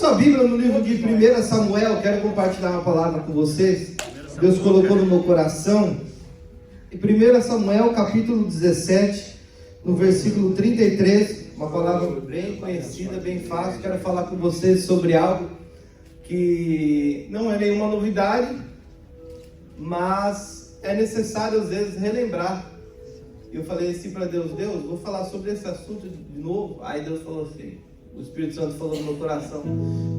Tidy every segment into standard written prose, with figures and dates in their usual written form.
sua Bíblia no livro de 1 Samuel, quero compartilhar uma palavra com vocês. Deus colocou no meu coração. Em 1 Samuel, capítulo 17, no versículo 33, uma palavra bem conhecida, bem fácil. Quero falar com vocês sobre algo que não é nenhuma novidade, mas é necessário às vezes relembrar. Eu falei assim para Deus, vou falar sobre esse assunto de novo. Aí Deus falou assim, o Espírito Santo falou no meu coração,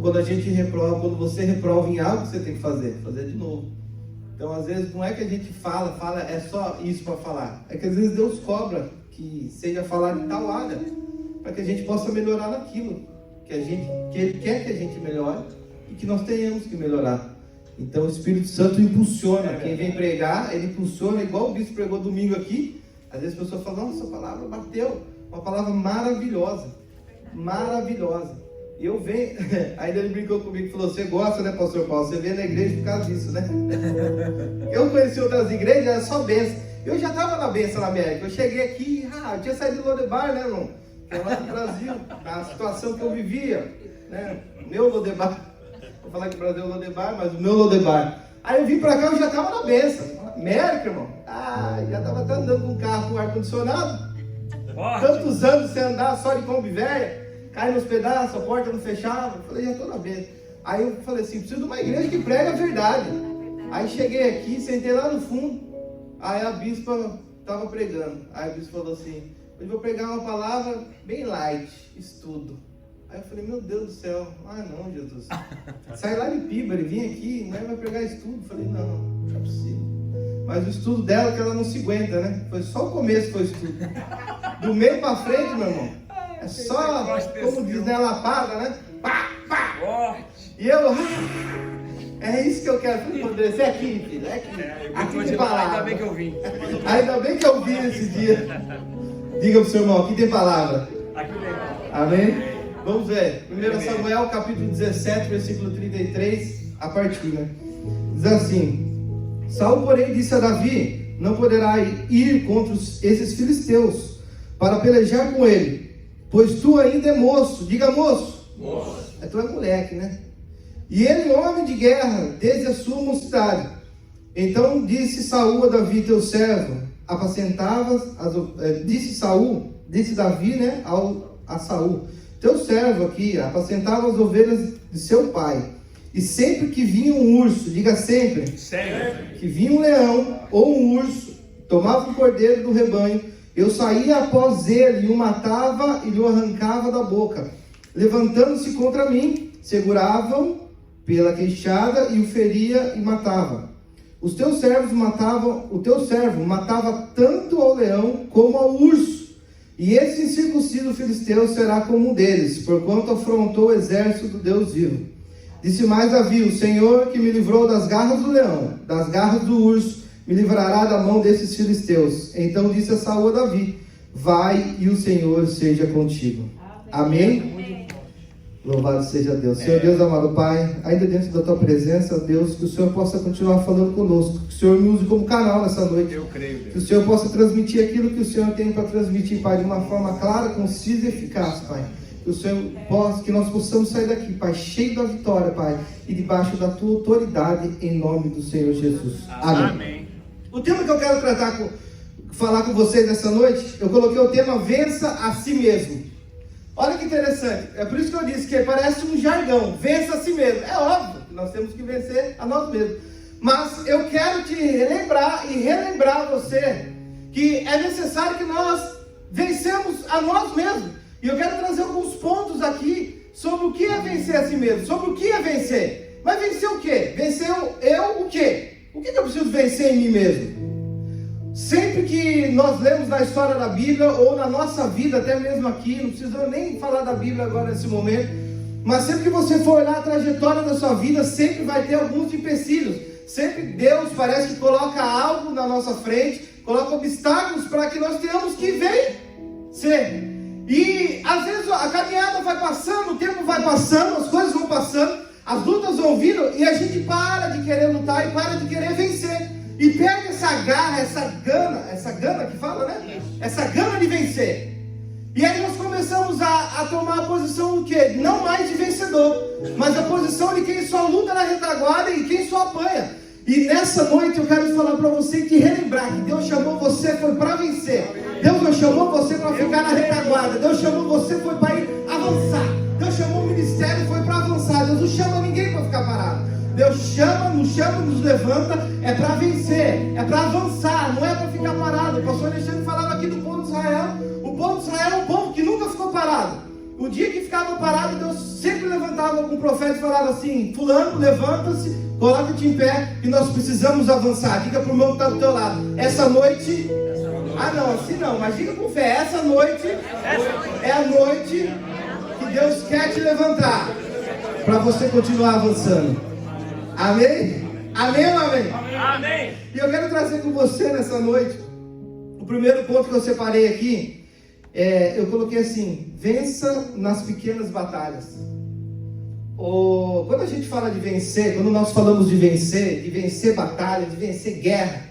quando a gente reprova, quando você reprova em algo, você tem que fazer de novo. Então às vezes não é que a gente fala, é só isso para falar. É que às vezes Deus cobra que seja falado em tal área, para que a gente possa melhorar naquilo que Ele quer que a gente melhore e que nós tenhamos que melhorar. Então o Espírito Santo impulsiona. Quem vem pregar, ele impulsiona, igual o bispo pregou domingo aqui. Às vezes a pessoa fala, nossa, essa palavra bateu. Uma palavra maravilhosa. Maravilhosa. E eu venho, ainda ele brincou comigo e falou, você gosta, né, pastor Paulo? Você vem na igreja por causa disso, né? Eu conheci outras igrejas, era só bênção. Eu já estava na bênção na América. Eu cheguei aqui, eu tinha saído de Lodebar, né, irmão? Que é lá no Brasil, na situação que eu vivia, né? Meu Lodebar. Vou falar que o Brasil é Lodebar, mas o meu Lodebar. Aí eu vim pra cá, eu já estava na bênção. América, irmão. Já estava até andando com um carro com ar-condicionado. Tantos anos sem andar só de Kombi velha, cai nos pedaços, a porta não fechava. Eu falei, já estou na bênção. Aí eu falei assim, preciso de uma igreja que prega a verdade. Aí cheguei aqui, sentei lá no fundo. Aí a bispa estava pregando. Aí a bispa falou assim, hoje vou pregar uma palavra bem light, estudo. Aí eu falei, meu Deus do céu, não, Jesus. Saí lá de Piba, ele vinha aqui, vai pregar estudo. Eu falei, não é possível. Mas o estudo dela que ela não se aguenta, né? Foi só o começo que foi o estudo. Do meio para frente, meu irmão, é só, como diz, né, lapada, né? Pá, pá. E eu, é isso que eu quero. Falei, André, é aqui, filho, é aqui. Aqui tem palavra. Ainda bem que eu vim. Ainda bem que eu vim esse dia. Diga pro seu irmão, aqui tem palavra. Aqui tem. Amém? Vamos ver. 1 Samuel, capítulo 17, versículo 33, a partir, né? Diz assim, Saul, porém, disse a Davi, não poderá ir contra esses filisteus, para pelejar com ele, pois tu ainda é moço. Diga moço. Moço. Tu é moleque, né? E ele, homem de guerra, desde a sua mocidade. Então disse Saul a Davi, teu servo, disse Davi, né, a Saul, teu servo aqui, apacentava as ovelhas de seu pai. E sempre que vinha um urso, diga sempre, que vinha um leão ou um urso, tomava um cordeiro do rebanho, eu saía após ele e o matava e lhe arrancava da boca. Levantando-se contra mim, seguravam pela queixada e o feria e matava. O teu servo matava tanto ao leão como ao urso. E esse incircunciso filisteu será como um deles, porquanto afrontou o exército do Deus vivo. Disse mais Davi, o Senhor que me livrou das garras do leão, das garras do urso, me livrará da mão desses filisteus. Então disse a Saul a Davi, vai e o Senhor seja contigo. Amém? Louvado seja Deus. Senhor Deus amado Pai, ainda dentro da tua presença, Deus, que o Senhor possa continuar falando conosco, que o Senhor me use como canal nessa noite. Eu creio, Deus. Que o Senhor possa transmitir aquilo que o Senhor tem para transmitir, Pai, de uma forma clara, concisa e eficaz, Pai. Que o Senhor possa, que nós possamos sair daqui, Pai, cheio da vitória, Pai, e debaixo da tua autoridade, em nome do Senhor Jesus. Amém. O tema que eu quero falar com vocês nessa noite, eu coloquei o tema vença a si mesmo. Olha que interessante, é por isso que eu disse que parece um jargão, vença a si mesmo. É óbvio que nós temos que vencer a nós mesmos. Mas eu quero te relembrar e relembrar você que é necessário que nós vencemos a nós mesmos. E eu quero trazer alguns pontos aqui sobre o que é vencer a si mesmo, sobre o que é vencer. Mas vencer o quê? Vencer eu o quê? O que eu preciso vencer em mim mesmo? Sempre que nós lemos na história da Bíblia, ou na nossa vida, até mesmo aqui, não precisa nem falar da Bíblia agora nesse momento, mas sempre que você for olhar a trajetória da sua vida, sempre vai ter alguns empecilhos. Sempre Deus parece que coloca algo na nossa frente, coloca obstáculos para que nós tenhamos que vencer. E às vezes a caminhada vai passando, o tempo vai passando, as coisas vão passando, as lutas vão vindo e a gente para de querer lutar e para de querer vencer. E pega essa garra, essa gana que fala, né? Essa gana de vencer. E aí nós começamos a tomar a posição do quê? Não mais de vencedor, mas quem só luta na retaguarda e quem só apanha. E nessa noite eu quero falar para você que relembrar que Deus chamou você foi para vencer. Deus não chamou você para ficar na retaguarda. Deus chamou você foi para ir avançar. Deus chamou o ministério foi para avançar. Deus não chama ninguém para ficar parado. Deus chama, nos levanta, é para vencer, é para avançar, não é para ficar parado. O pastor Alexandre falava aqui do povo de Israel. O povo de Israel é um povo que nunca ficou parado. O dia que ficava parado, Deus sempre levantava algum profeta e falava assim: fulano, levanta-se, coloca-te em pé, que nós precisamos avançar. Diga para o irmão que está do teu lado: essa noite, não, assim não, mas diga com fé: essa noite é a noite que Deus quer te levantar, para você continuar avançando. Amém? Amém ou amém? Amém. E eu quero trazer com você nessa noite, o primeiro ponto que eu separei aqui, eu coloquei assim: vença nas pequenas batalhas. Quando a gente fala de vencer, quando nós falamos de vencer batalha, de vencer guerra,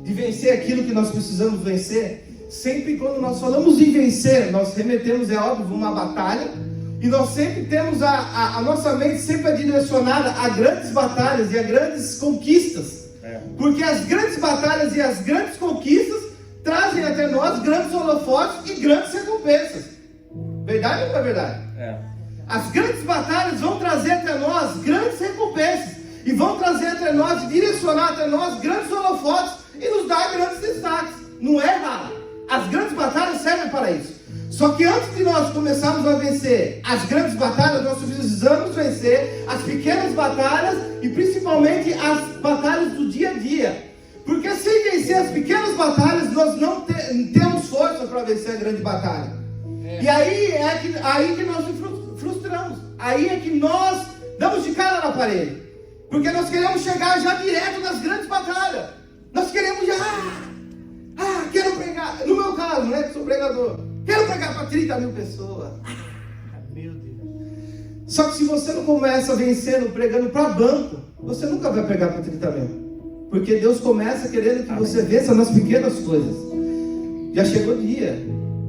de vencer aquilo que nós precisamos vencer, sempre quando nós falamos em vencer, nós remetemos, é óbvio, uma batalha. E nós sempre temos a nossa mente sempre direcionada a grandes batalhas e a grandes conquistas. Porque as grandes batalhas e as grandes conquistas trazem até nós grandes holofotes e grandes recompensas. Verdade ou não é verdade? As grandes batalhas vão trazer até nós grandes recompensas. E vão trazer até nós, direcionar até nós grandes holofotes e nos dar grandes destaques. Não é errado. As grandes batalhas servem para isso. Só que antes de nós começarmos a vencer as grandes batalhas, nós precisamos vencer as pequenas batalhas e principalmente as batalhas do dia a dia. Porque sem vencer as pequenas batalhas, nós não temos força para vencer a grande batalha. E aí que nós nos frustramos. Aí é que nós damos de cara na parede. Porque nós queremos chegar já direto nas grandes batalhas. Nós queremos já... quero pregar. No meu caso, né, que sou pregador. Quero pregar para 30 mil pessoas. Meu Deus. Só que se você não começa vencendo, pregando para banco, você nunca vai pregar para 30 mil. Porque Deus começa querendo que você vença nas pequenas coisas. Já chegou o dia.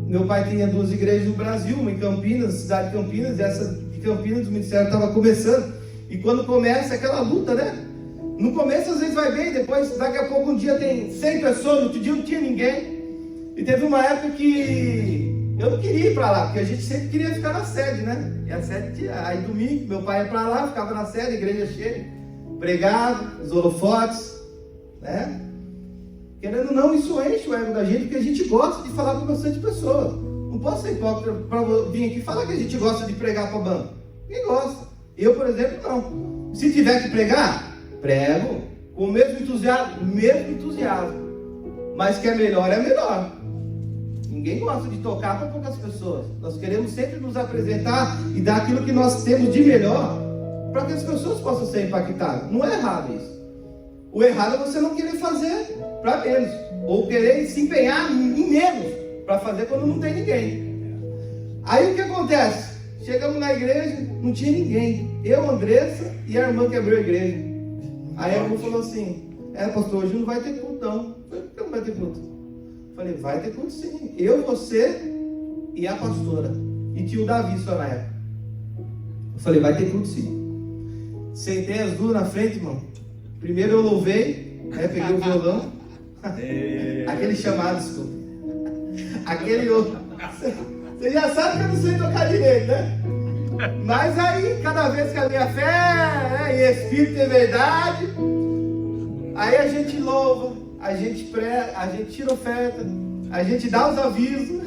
Meu pai tinha 2 igrejas no Brasil, uma em Campinas, cidade de Campinas, e essa de Campinas, o ministério estava começando. E quando começa aquela luta, né? No começo às vezes vai bem, depois daqui a pouco um dia tem 100 pessoas, no outro dia não tinha ninguém. E teve uma época que eu não queria ir para lá, porque a gente sempre queria ficar na sede, né? E a sede, aí domingo, meu pai ia para lá, ficava na sede, igreja cheia, pregava, os holofotes, né? Querendo ou não, isso enche o ego da gente, porque a gente gosta de falar com bastante pessoas. Não posso ser hipócrita para vir aqui falar que a gente gosta de pregar para banco. Ninguém gosta. Eu, por exemplo, não. Se tiver que pregar, prego com o mesmo entusiasmo. Mas que é melhor. Ninguém gosta de tocar para poucas pessoas. Nós queremos sempre nos apresentar e dar aquilo que nós temos de melhor para que as pessoas possam ser impactadas. Não é errado isso. O errado é você não querer fazer para menos, ou querer se empenhar em menos para fazer quando não tem ninguém. Aí o que acontece? Chegamos na igreja, não tinha ninguém. Eu, Andressa e a irmã que abriu a igreja. Aí a irmã falou assim: pastor, hoje não vai ter culto não. Eu falei: por que não vai ter culto? Falei: vai ter culto sim. Eu, você e a pastora. E tinha o Davi só na época. Eu falei: vai ter culto sim. Sentei as duas na frente, irmão. Primeiro eu louvei, peguei o violão. Aquele chamado, desculpa. Aquele outro. Você já sabe que eu não sei tocar direito, né? Mas aí, cada vez que a minha fé e espírito é verdade, aí a gente louva, a gente prega, a gente tira oferta, a gente dá os avisos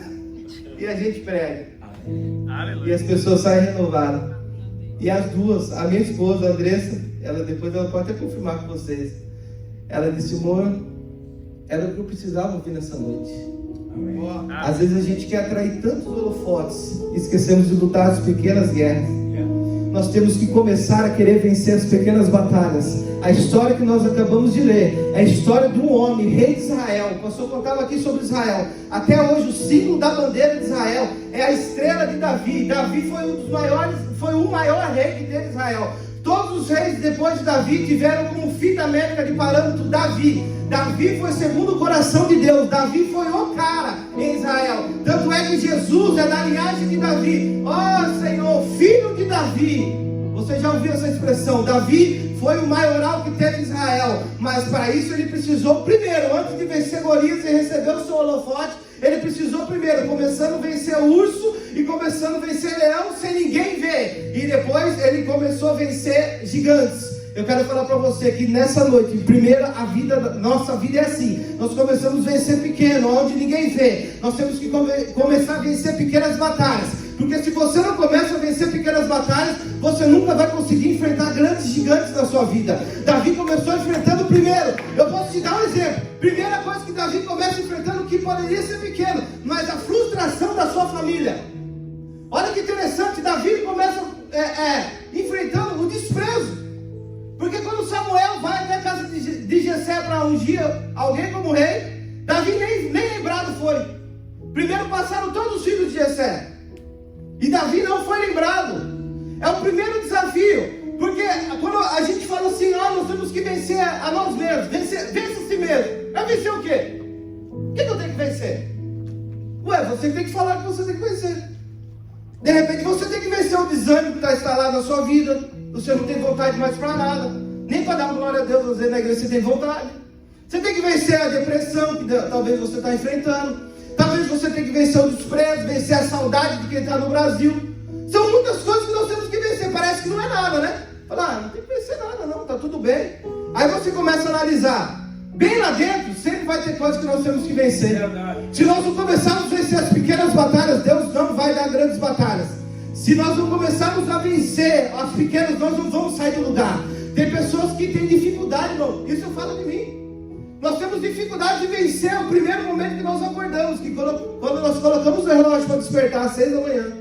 e a gente prega. E as pessoas saem renovadas. E as duas, a minha esposa, a Andressa, depois ela pode até confirmar com vocês. Ela disse: amor, era o que eu precisava ouvir nessa noite. Amém. Às vezes a gente quer atrair tantos holofotes e esquecemos de lutar as pequenas guerras. Nós temos que começar a querer vencer as pequenas batalhas. A história que nós acabamos de ler é a história de um homem, rei de Israel. O pastor contava aqui sobre Israel. Até hoje o símbolo da bandeira de Israel é a estrela de Davi. Davi foi um dos maiores, foi o maior rei que teve Israel. Todos os reis depois de Davi tiveram como fita métrica de parâmetro Davi. Davi foi segundo o coração de Deus. Davi foi o cara em Israel. Tanto é que Jesus é da linhagem de Davi. Ó Senhor, filho de Davi, Você já ouviu essa expressão? Davi foi o maioral que teve Israel, mas para isso ele precisou primeiro, antes de vencer Golias e receber o seu holofote, ele precisou primeiro, começando a vencer o urso e começando a vencer leão sem ninguém ver, e depois ele começou a vencer gigantes. Eu quero falar para você que nessa noite, primeiro, nossa vida é assim. Nós começamos a vencer pequeno, onde ninguém vê. Nós temos que começar a vencer pequenas batalhas. Porque se você não começa a vencer pequenas batalhas, você nunca vai conseguir enfrentar grandes gigantes na sua vida. Davi começou enfrentando primeiro. Eu posso te dar um exemplo. Primeira coisa que Davi começa enfrentando, que poderia ser pequeno, mas a frustração da sua família. Olha que interessante, Davi começa enfrentando o desprezo. Porque quando Samuel vai até a casa de Jessé para ungir alguém como rei, Davi nem lembrado foi. Primeiro passaram todos os filhos de Jessé, e Davi não foi lembrado. É o primeiro desafio. Porque quando a gente fala assim, nós temos que vencer a nós mesmos, vence a si mesmo. Vai vencer o quê? O que eu tenho que vencer? Ué, você tem que falar que você tem que vencer. De repente você tem que vencer o desânimo que está instalado na sua vida. Você não tem vontade mais para nada, nem para dar uma glória a Deus. Você na igreja você tem vontade. Você tem que vencer a depressão que talvez você está enfrentando. Talvez você tenha que vencer o desprezo, vencer a saudade de quem está no Brasil. São muitas coisas que nós temos que vencer. Parece que não é nada, né? Fala, não tem que vencer nada não, está tudo bem. Aí você começa a analisar. Bem lá dentro, sempre vai ter coisas que nós temos que vencer. Se nós não começarmos a vencer as pequenas batalhas, Deus não vai dar grandes batalhas. Se nós não começarmos a vencer as pequenas, nós não vamos sair do lugar. Tem pessoas que têm dificuldade, irmão. Isso eu falo de mim. Nós temos dificuldade de vencer o primeiro momento que nós acordamos. Que quando nós colocamos o relógio para despertar às 6 da manhã.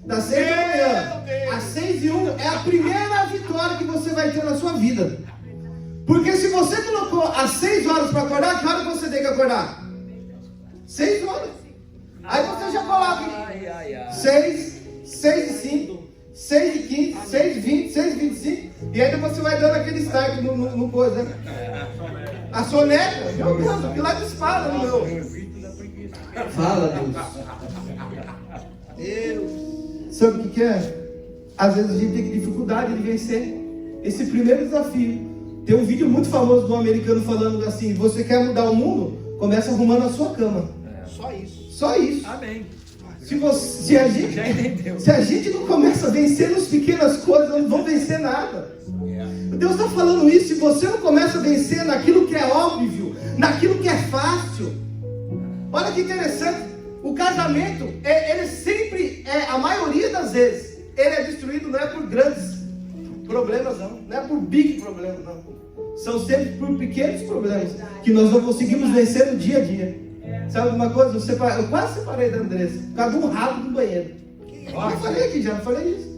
Das 6 da manhã às 6:01 é a primeira vitória que você vai ter na sua vida. Porque se você colocou às 6 horas para acordar, que hora você tem que acordar? 6 horas. Aí você já coloca 6, 6:05, 6:15, 6:20, 6:25. E aí depois você vai dando aquele start no coisa, né? A soneca, meu Deus, aquilo lá dispara no meu. Fala, Deus. Sabe o que é? Às vezes a gente tem dificuldade de vencer esse primeiro desafio. Tem um vídeo muito famoso de um americano falando assim: você quer mudar o mundo? Começa arrumando a sua cama. Só isso. Só isso. Amém. Se a gente não começa a vencer nas pequenas coisas, nós não vamos vencer nada. Deus está falando isso. Se você não começa a vencer naquilo que é óbvio, naquilo que é fácil. Olha que interessante. O casamento, ele sempre, a maioria das vezes, ele é destruído não é por grandes problemas não é por big problemas não. São sempre por pequenos problemas que nós não conseguimos vencer no dia a dia. Sabe uma coisa? Eu quase separei da Andressa por causa de um rabo do banheiro. Eu falei aqui já, não falei isso?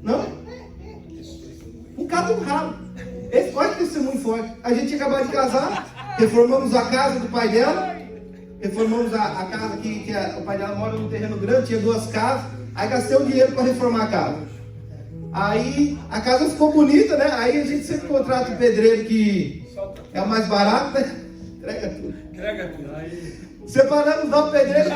Não? Por causa de um rabo. Olha que testemunho forte. A gente tinha acabado de casar, reformamos a casa do pai dela, reformamos a casa que o pai dela mora num terreno grande, tinha 2 casas, aí gastei o dinheiro para reformar a casa. Aí a casa ficou bonita, né? Aí a gente sempre contrata o pedreiro que é o mais barato, né? Entrega tudo. Separamos lá o pedreiro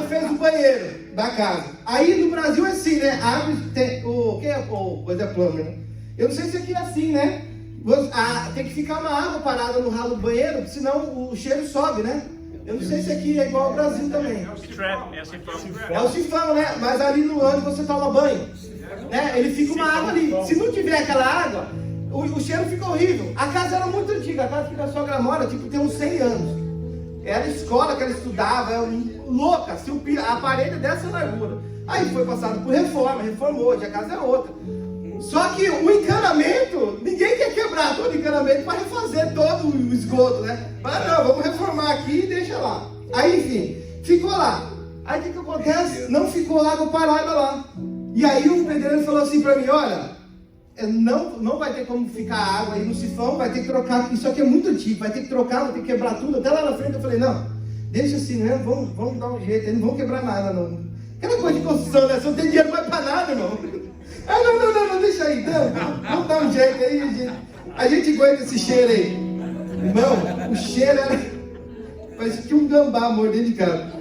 fez o banheiro da casa. Aí no Brasil é assim, né? A árvore tem. Quem é o coisa plana, né? Eu não sei se aqui é assim, né? Tem que ficar uma água parada no ralo do banheiro, senão o cheiro sobe, né? Eu não sei se aqui é igual ao Brasil também. É o sifão, né? Mas ali no ano você toma banho, né? Ele fica uma água ali. Se não tiver aquela água, o cheiro fica horrível. A casa era muito antiga, a casa que a sogra mora, tem uns 100 anos. Era a escola que ela estudava, era louca, a parede dessa largura. Aí foi passado por reforma, reformou, hoje a casa é outra. Só que o encanamento, ninguém quer quebrar todo o encanamento para refazer todo o esgoto, né? Mas não, vamos reformar aqui e deixa lá. Aí, enfim, ficou lá. Aí o que acontece? Não ficou água parada lá. E aí o pedreiro falou assim para mim: olha, não vai ter como ficar água aí no sifão, vai ter que trocar, isso aqui é muito antigo, vai ter que trocar, vai ter que quebrar tudo. Até lá na frente eu falei: não, deixa assim, né? Vamos dar um jeito, não vamos quebrar nada, não. Aquela coisa de construção, né? Você não tem dinheiro mais para nada, irmão. Não, deixa aí, vamos dar um jeito aí, a gente aguenta esse cheiro aí. Irmão, o cheiro era, parecia que um gambá mordendo de cara.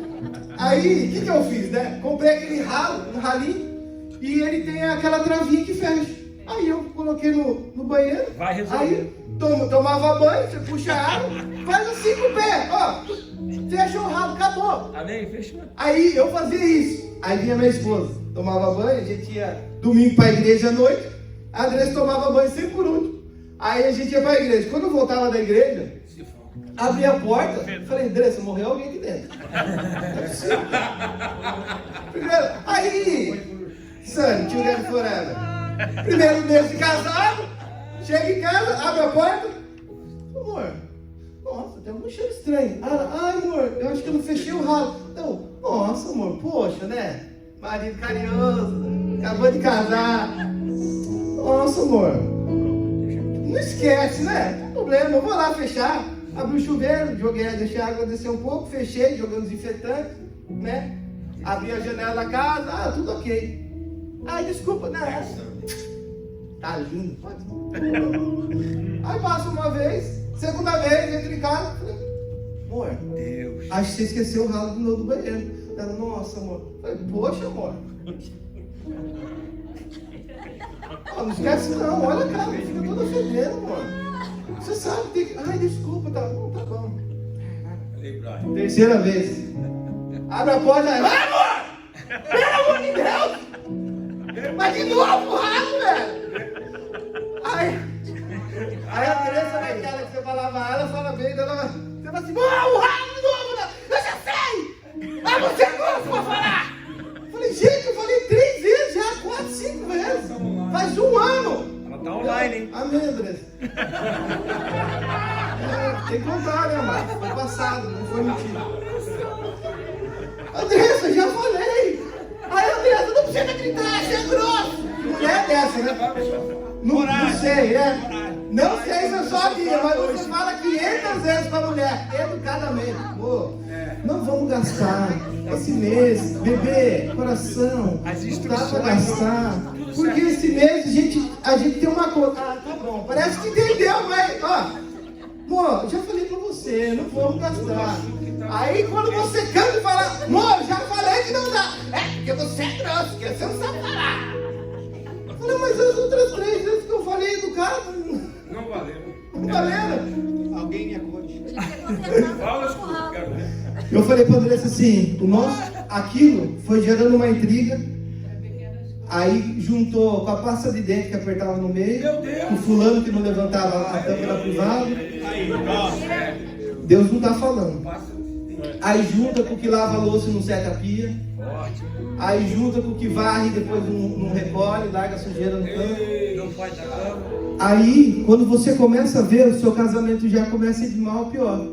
Aí, o que eu fiz, né? Comprei aquele ralo, um ralinho, e ele tem aquela travinha que fecha. Aí eu coloquei no banheiro. Vai resolver. Aí tomava banho, você puxa a água, faz assim com o pé, ó. Fecha o ralo, acabou. Amém? Fechou. Aí eu fazia isso. Aí vinha minha esposa, tomava banho, a gente ia domingo para a igreja à noite. A Andressa tomava banho sempre por último. Aí a gente ia para a igreja. Quando eu voltava da igreja, abri a porta, falei, Andressa, morreu alguém aqui dentro. Não é possível. Primeiro, aí, Sunny, Together Forever. Primeiro mês de casado, chega em casa, abre a porta. Amor, nossa, tem algum cheiro estranho. Ai, amor, eu acho que eu não fechei o ralo. Então, nossa, amor, poxa, né? Marido carinhoso, acabou de casar. Nossa, amor, não esquece, né? Não tem problema, eu vou lá fechar. Abri o chuveiro, joguei, deixei a água descer um pouco, fechei, jogando desinfetante, né? Abri a janela da casa, tudo ok. Ai, desculpa, né? Tá lindo, pode. Aí passa uma vez, segunda vez, entro em casa, falei, amor, Deus, acho que você esqueceu o ralo de novo do banheiro. Ela, nossa, amor. Falei, poxa, amor. Não esquece não, olha a cara, fica toda fedendo, amor. Você sabe, tem que... Ai, desculpa, tá bom, tá bom. Terceira vez. Abre a porta, vai, amor! Pelo amor de Deus! Mas de novo o ralo, velho! Aí a Teresa naquela que você falava, ela fala bem, ela fala assim, o ralo de novo, né? Eu já sei! Mas você gosta pra falar! Eu falei, gente, eu falei 3 vezes já, 4, 5 vezes. Faz 1 ano. Ela tá online, hein? Amém, Andressa. Tem que contar, né, Marcos? Foi passado, não foi mentira. Andressa, já falei. Aí, Andressa, não precisa gritar, você é grosso. Mulher dessa, né? Não sei, né? Não sei se eu sou a minha, mas você fala 500 vezes pra mulher, educadamente. Pô, não vamos gastar esse mês, bebê, coração, não dá pra gastar. Porque esse mês a gente tem uma coisa. Ah, tá bom, parece que entendeu, mas, ó, amor, já falei pra você, não vamos gastar. Aí quando você canta e fala, amor, já falei que não dá. É, porque você é grosso, porque você não sabe falar. Eu falei, mas as outras 3 vezes que eu falei educado, não valeu. Não valeu. Alguém me aconte. Fala, eu falei pra Andressa assim, aquilo foi gerando uma intriga. Aí juntou com a pasta de dente que apertava no meio, o fulano que não levantava a tampa da privada. Deus não está falando. Aí junta com o que lava a louça e não seca a pia. Aí junta com o que varre e depois não recolhe, larga a sujeira no canto. Aí, quando você começa a ver, o seu casamento já começa a ir de mal a pior.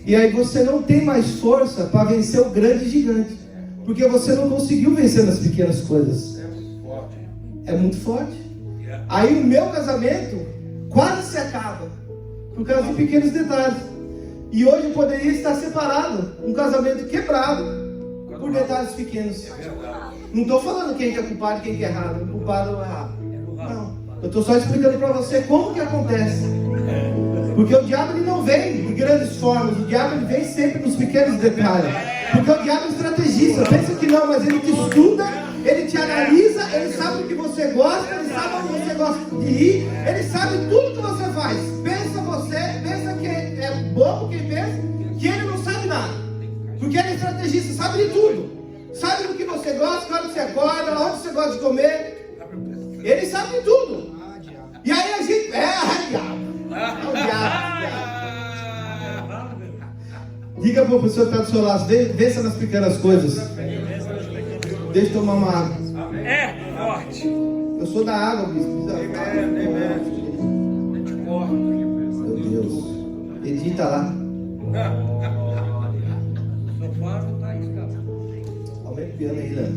E aí você não tem mais força para vencer o grande gigante. Porque você não conseguiu vencer nas pequenas coisas. É muito forte. Aí o meu casamento quase se acaba por causa de pequenos detalhes. E hoje poderia estar separado, um casamento quebrado por detalhes pequenos. Não estou falando quem que é culpado e quem que é errado. O culpado ou errado. Não. Eu estou só explicando para você como que acontece. Porque o diabo ele não vem de grandes formas. O diabo ele vem sempre nos pequenos detalhes. Porque o diabo é estrategista. Pensa que não, mas ele te estuda, ele te analisa, ele sabe o que você gosta, ele sabe onde você gosta de ir, ele sabe tudo que você faz. Pensa que é bobo quem pensa que ele não sabe nada. Porque ele é estrategista, sabe de tudo. Sabe do que você gosta, quando você acorda, onde você gosta de comer. Ele sabe de tudo. E aí a gente... diabo. É o diabo. Diga para a pessoa que está do seu lado, vença nas pequenas coisas. Deixa eu tomar uma água. É forte. Eu sou da água, bispo. Meu Deus. Edita lá. Aumenta o piano aí, né?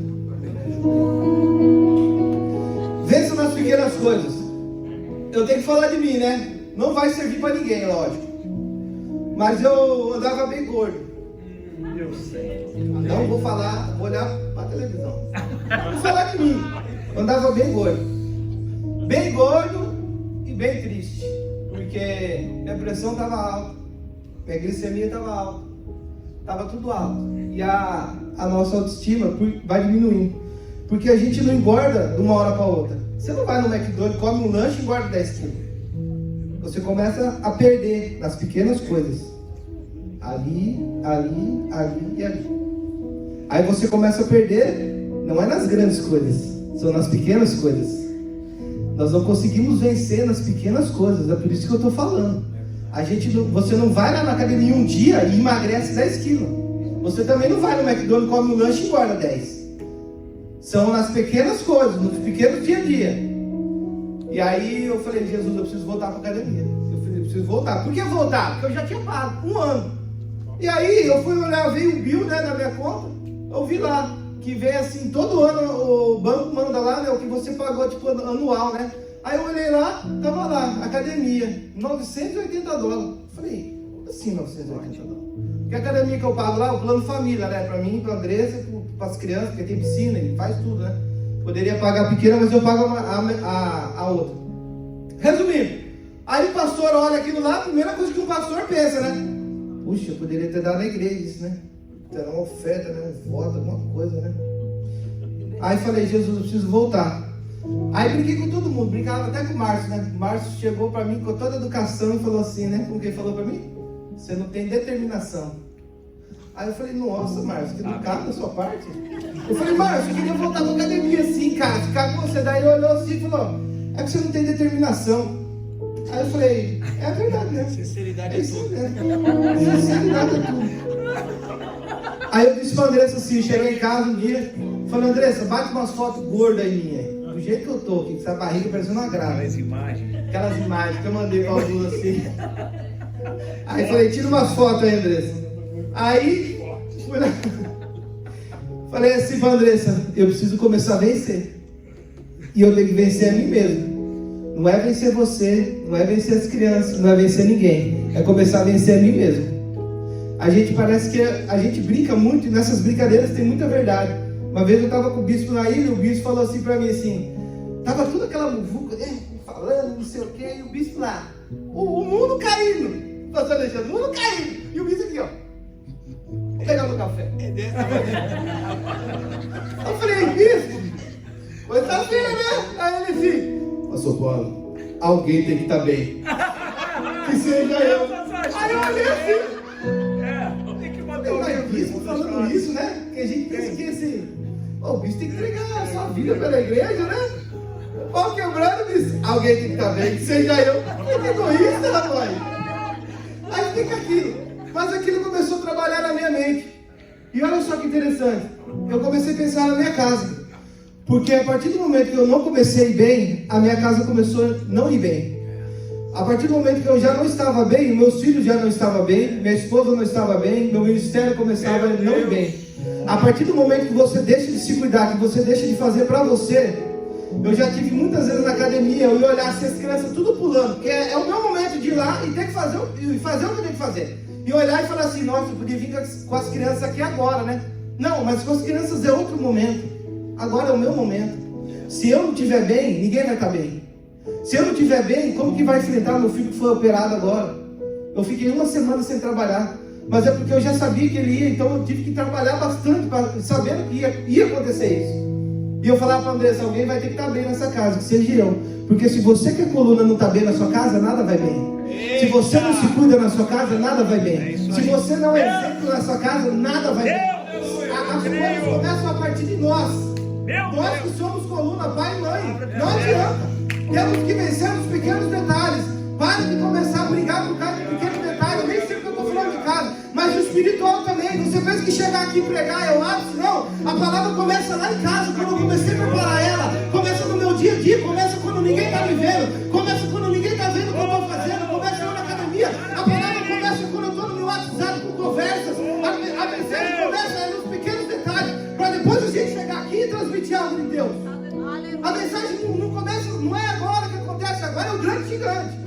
Vença nas pequenas coisas. Eu tenho que falar de mim, né? Não vai servir para ninguém, lógico. Mas eu andava bem gordo. Eu sei. Não vou falar, vou olhar para a televisão. Vou falar de mim. Eu andava bem gordo. Bem gordo e bem triste. Porque minha pressão estava alta. Minha glicemia estava alta. Estava tudo alto. E a nossa autoestima vai diminuindo. Porque a gente não engorda de uma hora para outra. Você não vai no McDonald's, come um lanche e engorda 10 quilos. Você começa a perder nas pequenas coisas. Ali e ali. Aí você começa a perder, não é nas grandes coisas, são nas pequenas coisas. Nós não conseguimos vencer nas pequenas coisas, é por isso que eu estou falando. Você não vai lá na academia um dia e emagrece 10 quilos. Você também não vai no McDonald's, come um lanche e engorda 10. São nas pequenas coisas, nos pequenos dia a dia. E aí eu falei, Jesus, eu preciso voltar para a academia. Eu preciso voltar. Por que voltar? Porque eu já tinha pago 1 ano. E aí eu fui olhar, veio o bill, né, na minha conta. Eu vi lá, que vem assim, todo ano o banco manda lá, né, o que você pagou, tipo, anual, né. Aí eu olhei lá, tava lá, academia, $980. Falei, como assim $980? Porque a academia que eu pago lá, o plano família, né, pra mim, pra Andressa, para as crianças, porque tem piscina, ele faz tudo, né. Poderia pagar a pequena, mas eu pago a outra. Resumindo, aí o pastor olha aquilo lá, a primeira coisa que um pastor pensa, né. Puxa, eu poderia ter dado na igreja isso, né. Ter uma oferta, né, um voto, alguma coisa, né. Aí falei, Jesus, eu preciso voltar. Aí brinquei com todo mundo, brincava até com o Márcio, né. O Márcio chegou para mim com toda a educação e falou assim, né, como que ele falou para mim? Você não tem determinação. Aí eu falei, nossa, Márcio, que educado da sua parte. Eu falei, Márcio, eu queria voltar pra academia assim, cara, ficar com você. Daí ele olhou assim e falou, é que você não tem determinação. Aí eu falei, é verdade, né? Sinceridade é tudo. Né? Sinceridade é tudo. Aí eu disse pra Andressa assim, cheguei em casa um dia, falei, Andressa, bate umas fotos gordas aí minha. Do jeito que eu tô, que essa barriga parecendo uma grávida. Aquelas imagens que eu mandei pra alguns assim. Aí falei, tira umas fotos aí, Andressa. Aí, fui lá. Falei assim pra Andressa, eu preciso começar a vencer. E eu tenho que vencer a mim mesmo. Não é vencer você, não é vencer as crianças, não é vencer ninguém. É começar a vencer a mim mesmo. A gente parece que a gente brinca muito e nessas brincadeiras tem muita verdade. Uma vez eu estava com o bispo na ilha e o bispo falou assim pra mim assim, tava toda aquela muvuca, falando, não sei o que, e o bispo lá, o mundo caindo, pastor Alexandre, o mundo caindo, e o bispo aqui, ó, vou pegar meu café. Eu falei, bispo, pois tá bem, né? Aí ele assim, pastor Paulo, alguém tem que estar bem, que seja eu. Aí eu olhei assim, tem que bater o bispo falando isso, né? Que a gente pensa que assim, o bispo tem que entregar a sua vida pela igreja, né? O pau quebrando, bispo, alguém tem que estar bem, que seja eu. Que egoísta, rapaz. Aí fica aquilo. Mas aquilo começou a trabalhar na minha mente. E olha só que interessante. Eu comecei a pensar na minha casa. Porque a partir do momento que eu não comecei bem, a minha casa começou a não ir bem. A partir do momento que eu já não estava bem, meus filhos já não estavam bem, minha esposa não estava bem, meu ministério começava a não ir bem. A partir do momento que você deixa de se cuidar, que você deixa de fazer para você, eu já tive muitas vezes na academia, eu ia olhar assim, as crianças tudo pulando, porque é o meu momento de ir lá e ter que fazer o que eu tenho que fazer. E olhar e falar assim, nossa, eu podia vir com as crianças aqui agora, né? Não, mas com as crianças é outro momento. Agora é o meu momento. Se eu não estiver bem, ninguém vai estar bem. Se eu não estiver bem, como que vai enfrentar meu filho que foi operado agora? Eu fiquei 1 semana sem trabalhar. Mas é porque eu já sabia que ele ia, então eu tive que trabalhar bastante, sabendo que ia acontecer isso. E eu falava para a Andressa, alguém vai ter que estar bem nessa casa, que seja eu. Porque se você que a coluna não está bem na sua casa, nada vai bem. Se você não se cuida na sua casa, nada vai bem. Se você não é exemplo na sua casa, nada vai bem. As coisas começam a partir de nós. Nós que somos coluna, pai e mãe. Não adianta. Temos que vencer os pequenos detalhes. Para de começar a brigar por causa de pequenos detalhes. Eu nem sei o que eu estou falando de casa. Mas o espiritual também. Você pensa que chegar aqui e pregar é o ápice? Não. A palavra começa lá em casa, quando eu comecei a preparar ela. Começa no meu dia a dia. Começa quando ninguém está me vendo. Começa quando ninguém está vendo o que eu estou fazendo. Começa eu na academia. A palavra começa quando eu estou no meu WhatsApp com conversas. A mensagem começa nos pequenos detalhes. Para depois a gente chegar aqui e transmitir algo de Deus. A mensagem não começa, não é agora que acontece. Agora é o grande gigante.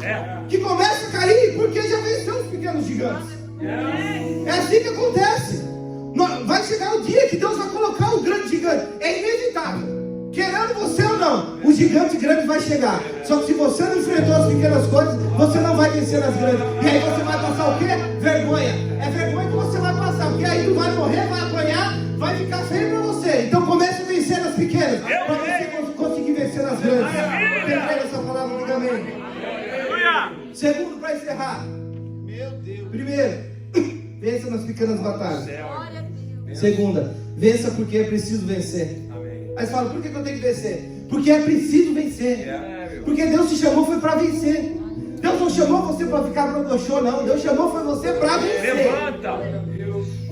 Que começa a cair porque já venceu os pequenos gigantes. É assim que acontece. Vai chegar o dia que Deus vai colocar o grande gigante. É inevitável. Querendo você ou não, o gigante grande vai chegar. Só que se você não enfrentou as pequenas coisas, você não vai vencer nas grandes. E aí você vai passar o quê? Vergonha. É vergonha que você vai passar. Porque aí tu vai morrer, vai apanhar, vai ficar feio pra você. Então comece a vencer nas pequenas, para você conseguir vencer nas grandes. Aleluia. Segundo, para encerrar. Meu Deus. Primeiro, vença nas pequenas batalhas. Glória a Deus. Segunda, vença porque é preciso vencer. Amém. Aí você fala, por que eu tenho que vencer? Porque é preciso vencer. Meu. Porque Deus te chamou foi para vencer. Deus não chamou você para ficar brocochô, não. Deus chamou foi você para vencer. Levanta.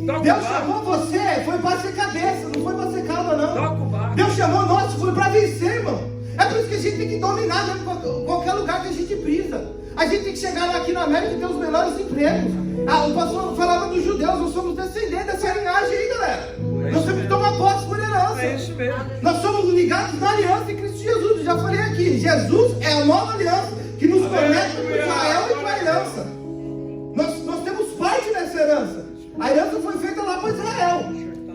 Toca o Deus barco. chamou você foi para ser cabeça, não foi para ser cauda, não. Toca o barco. Deus chamou nós foi para vencer, irmão. É por isso que a gente tem que dominar mesmo qualquer lugar que a gente pisa. A gente tem que chegar lá aqui na América e ter os melhores empregos. O pastor falava dos judeus, nós somos descendentes dessa linhagem aí, galera. Nós temos que tomar posse por herança. É isso mesmo. Nós somos ligados na aliança em Cristo Jesus. Eu já falei aqui, Jesus é a nova aliança que nos conecta com Israel e com a herança. Nós temos parte nessa herança. A herança foi feita lá para Israel.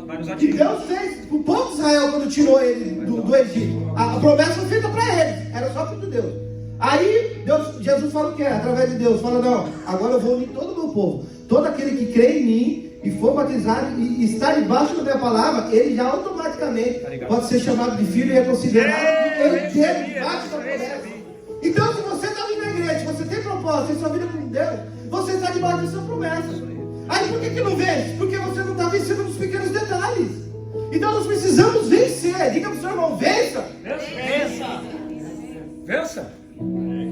Vai nos Que atingir. Deus fez o povo de Israel quando tirou ele do Egito. A promessa foi feita para eles, era só para Deus. Aí Jesus fala o que é? Através de Deus, fala: não, agora eu vou unir todo o meu povo. Todo aquele que crê em mim e for batizado e está debaixo da minha palavra, ele já automaticamente pode ser chamado de filho e é considerado herdeiro debaixo da promessa. Então, se você está vindo na igreja, se você tem propósito em sua vida com Deus, você está debaixo dessa promessa. Aí por que não vence? Porque você não está vencendo nos pequenos detalhes. Então nós precisamos vencer. Diga para o seu irmão: vença. Vença. Vença.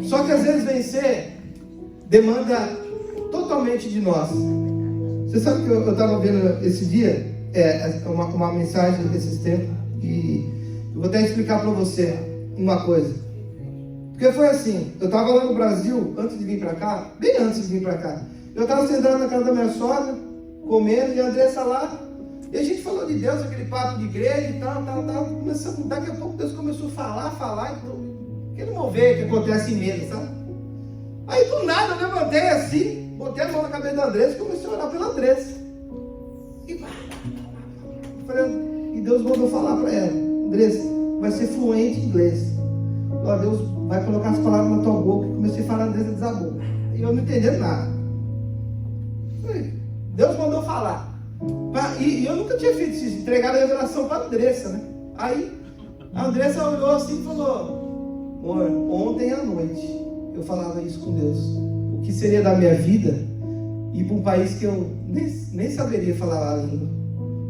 Só que às vezes vencer demanda totalmente de nós. Você sabe que eu estava vendo esse dia uma mensagem desses tempos, e eu vou até explicar para você uma coisa. Porque foi assim, eu estava lá no Brasil antes de vir para cá, bem antes de vir para cá. Eu estava sentado na casa da minha sogra, comendo, e a Andressa lá, e a gente falou de Deus, aquele papo de igreja e tal. Começamos, daqui a pouco Deus começou a falar, aquele mover que acontece em medo, sabe? Aí do nada eu levantei assim, botei a mão na cabeça da Andressa e comecei a orar pela Andressa. E Deus mandou falar para ela: Andressa, vai ser fluente em inglês. Ó, Deus vai colocar as palavras na tua boca. E comecei a falar, a Andressa desabou. E eu não entendendo nada. Deus mandou falar. E eu nunca tinha feito isso, entregado a revelação para a Andressa, né? Aí a Andressa olhou assim e falou: amor, ontem à noite eu falava isso com Deus. O que seria da minha vida ir para um país que eu nem saberia falar a língua.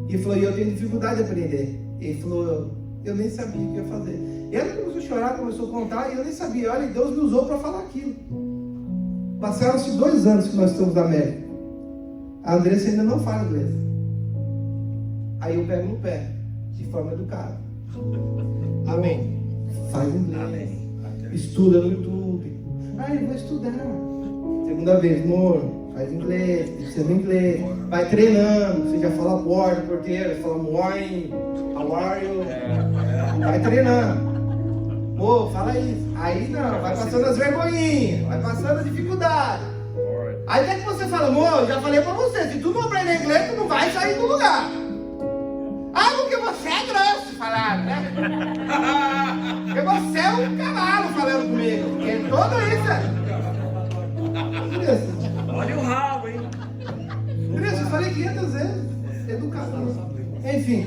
E ele falou: e eu tenho dificuldade de aprender. Ele falou: eu nem sabia o que ia fazer. E ela começou a chorar, começou a contar, e eu nem sabia. Olha, Deus me usou para falar aquilo. Passaram-se 2 anos que nós estamos na América. A Andressa ainda não fala inglês. Aí eu pego no pé, de forma educada. Amém. Faz inglês. Amém. Estuda no YouTube. Eu vou estudar. Segunda vez, amor, faz inglês, precisa de inglês. Vai treinando. Você já fala board, porteiro, fala morning, how are you? Vai treinando. Amor, fala isso. Aí não, vai passando as vergonhinhas, vai passando a dificuldade. Aí até que você fala: amor, eu já falei pra você, se tu não aprender inglês, tu não vai sair do lugar. Porque você é grosso, falaram, né? Porque você é um cavalo falando comigo. Porque tudo isso Olha o rabo, hein? eu falei 500 vezes. Educação. Enfim.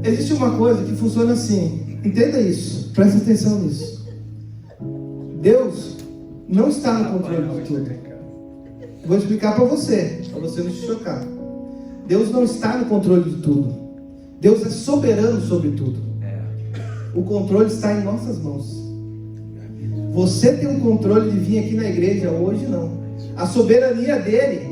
Existe uma coisa que funciona assim. Entenda isso. Presta atenção nisso. Deus não está no controle de tudo. Vou explicar para você não se chocar. Deus não está no controle de tudo. Deus é soberano sobre tudo. O controle está em nossas mãos. Você tem um controle de vir aqui na igreja hoje? Não. A soberania dele,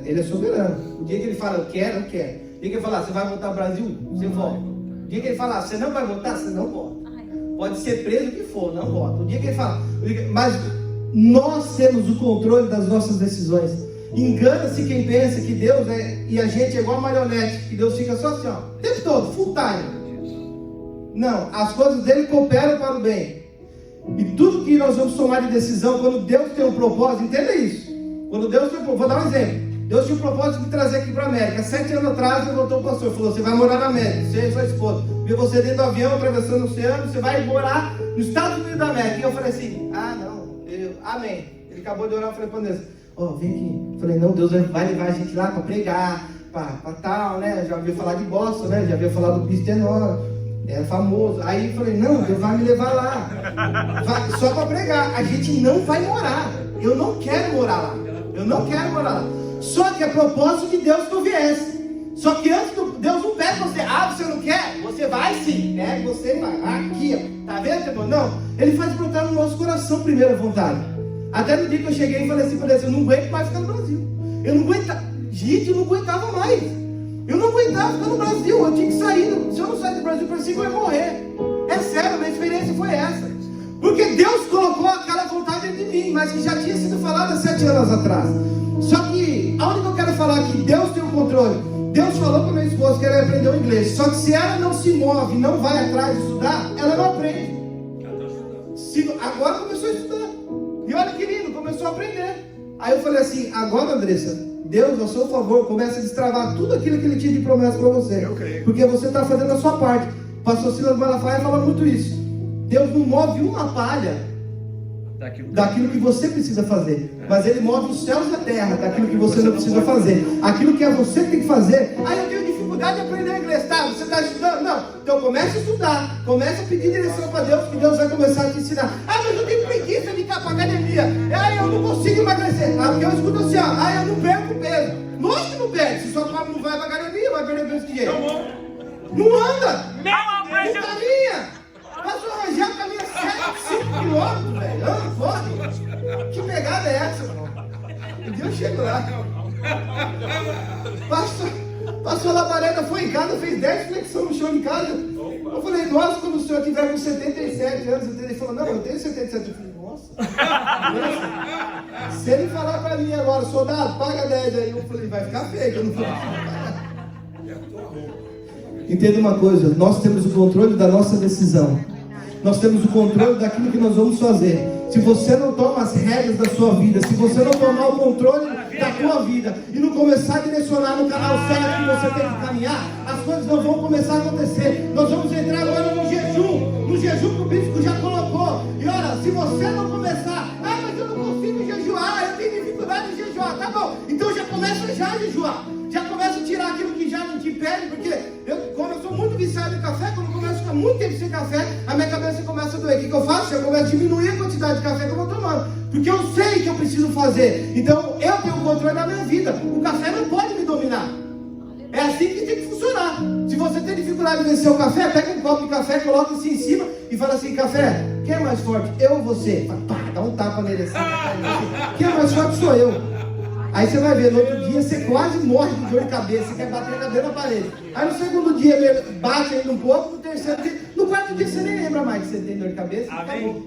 ele é soberano. O dia que ele fala: eu quero, eu quero. O dia que ele falar: você vai voltar ao Brasil? Você volta. O dia que ele falar: você não vai voltar? Você não volta. Pode ser preso o que for, não volta. O dia que ele fala: mas nós temos o controle das nossas decisões. Engana-se quem pensa que Deus e a gente é igual a marionete, que Deus fica só assim, ó, o tempo todo, full time. Não, as coisas dele cooperam para o bem. E tudo que nós vamos tomar de decisão, quando Deus tem um propósito, entenda isso. Quando Deus tem um propósito, vou dar um exemplo. Deus tinha um propósito de trazer aqui para a América. 7 anos atrás, ele voltou o pastor, falou: você vai morar na América, você e sua esposa. Viu você dentro do avião, atravessando o oceano, você vai morar nos Estados Unidos da América. E eu falei assim: amém. Ele acabou de orar, eu falei para Deus: vem aqui. Eu falei: não, Deus vai levar a gente lá para pregar, para tal, né? Já ouviu falar de Boston, né? Já ouviu falar do Cristo Tenor. É famoso. Aí eu falei, não, Deus vai me levar lá. Só para pregar. A gente não vai morar. Eu não quero morar lá. Eu não quero morar lá. Só que é propósito de Deus que eu viesse. Só que antes, Deus não pede você. Ah, você não quer? Você vai sim, né? Você vai. Aqui, ó. Tá vendo, irmão? Não. Ele faz brotar no nosso coração primeiro a vontade. Até no dia que eu cheguei e falei assim para Deus, eu não aguento mais ficar no Brasil. Eu não aguentava. Gente, eu não aguentava mais. Eu não aguentava ficar no Brasil. Eu tinha que sair. Se eu não sair do Brasil, parecia que eu ia morrer. É sério, a minha experiência foi essa. Porque Deus colocou aquela vontade dentro de mim, mas que já tinha sido falada há 7 anos atrás. Só que, aonde que eu quero falar aqui? Deus tem o controle. Deus falou para minha esposa que ela ia aprender o inglês. Só que se ela não se move, não vai atrás de estudar, ela não aprende. Agora começou a estudar. E olha que lindo, começou a aprender. Aí eu falei assim, agora Andressa, Deus, ao seu favor, começa a destravar tudo aquilo que Ele tinha de promessa para você. Porque você está fazendo a sua parte. O pastor Silas Malafaia fala muito isso. Deus não move uma palha daquilo que você precisa fazer, mas Ele move os céus e a terra daquilo que você não precisa fazer. Aquilo que é você que tem que fazer. Ah, eu tenho dificuldade de aprender inglês. Tá, você está estudando? Não. Então comece a estudar, comece a pedir direção para Deus, que Deus vai começar a te ensinar. Ah, mas eu tenho preguiça de ir para a academia. Ah, eu não consigo emagrecer. Ah, porque eu escuto assim, ó, ah, eu não perco peso. Lógico que não perde, se sua come não vai para a academia, vai perder peso de jeito. Não anda, não caminha. Pastor Rangel caminha 5 quilômetros, velho. Anda, corre. Que pegada é essa, irmão? Um dia eu chego lá. Pastor Labareda foi em casa, fez 10 flexões no chão em casa. Eu falei, nossa, quando o senhor tiver com 77 anos, ele falou, não, eu tenho 77. Eu falei, nossa. Se ele falar pra mim agora, soldado, paga 10 aí, eu falei, vai ficar feio, eu não vou pagar. Entenda uma coisa, nós temos o controle da nossa decisão. Nós temos o controle daquilo que nós vamos fazer. Se você não toma as rédeas da sua vida, se você não tomar o controle da tua vida e não começar a direcionar no canal certo que você tem que caminhar, as coisas não vão começar a acontecer. Nós vamos entrar agora no jejum que o bispo já colocou. E olha, se você não começar, ah, mas eu não consigo jejuar, eu tenho dificuldade de jejuar, tá bom, então já começa já a jejuar. Já começa a tirar aquilo que já não te impede, porque como eu sou muito viciado em café, quando eu começo a ficar muito tempo sem café, a minha cabeça começa a doer. O que eu faço? Eu começo a diminuir a quantidade de café que eu vou tomando, porque eu sei que eu preciso fazer. Então eu tenho o controle da minha vida. O café não pode me dominar. É assim que tem que funcionar. Se você tem dificuldade de vencer o café, pega um copo de café, coloca assim em cima e fala assim, café, quem é mais forte? Eu ou você? Fala, pá, dá um tapa nele assim. Quem é mais forte sou eu. Aí você vai ver, no outro dia você quase morre de dor de cabeça, você quer bater a cabeça na parede. Aí no segundo dia ele bate ainda um pouco, no terceiro dia, no quarto dia você nem lembra mais que você tem dor de cabeça. Acabou.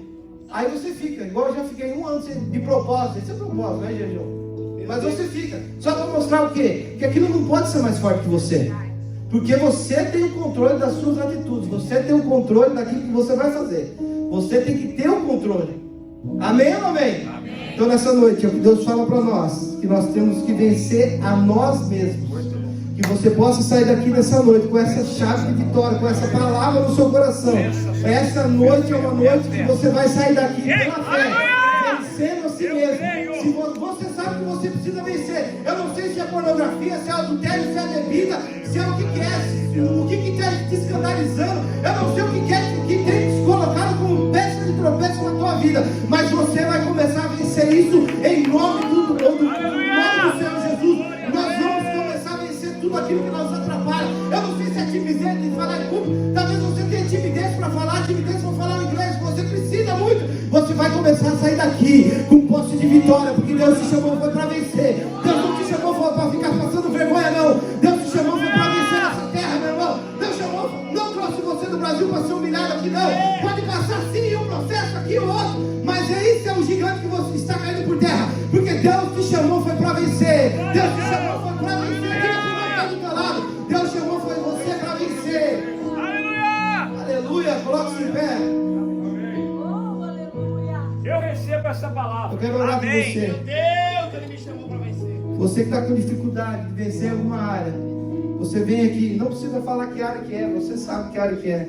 Aí você fica, igual eu já fiquei 1 ano de propósito, esse é propósito, né, jejum? Mas você fica, só para mostrar o quê? Que aquilo não pode ser mais forte que você. Porque você tem o controle das suas atitudes, você tem o controle daquilo que você vai fazer. Você tem que ter o controle. Amém ou não amém? Amém. Então nessa noite, é o que Deus fala para nós, que nós temos que vencer a nós mesmos. Que você possa sair daqui nessa noite com essa chave de vitória, com essa palavra no seu coração. Essa noite é uma noite que você vai sair daqui pela fé, vencendo a si mesmo. Se você sabe que você precisa vencer, eu não sei se é pornografia, se é adultério, se é bebida, se é o que quer, o que está te escandalizando, eu não sei o que quer, que tem te colocado como peça de tropeço na tua vida, mas você vai começar a vencer isso em nome do Senhor Jesus. Nós vamos começar a vencer tudo aquilo que nos atrapalha. Eu não sei se é timidez de falar em público, talvez você tenha timidez para falar, timidez para falar inglês, você precisa muito. Você vai começar a sair daqui com posse de vitória, porque Deus te chamou foi para vencer. Deus não te chamou para ficar passando vergonha, não. Deus te chamou foi para vencer essa terra, meu irmão. Deus chamou, não trouxe você do Brasil para ser humilhado aqui, não. Pode passar sim um processo aqui ou outro, mas esse é o gigante que você está caindo por terra, porque Deus te chamou foi para vencer. Deus te chamou foi para vencer. Diga que não está do teu lado. Deus chamou foi você para vencer. Aleluia! Aleluia! Coloque-se em pé. Eu recebo essa palavra. Eu quero orar por você. Meu Deus, Ele me chamou para vencer. Você que está com dificuldade de vencer alguma área, você vem aqui, não precisa falar que área que é, você sabe que área que é.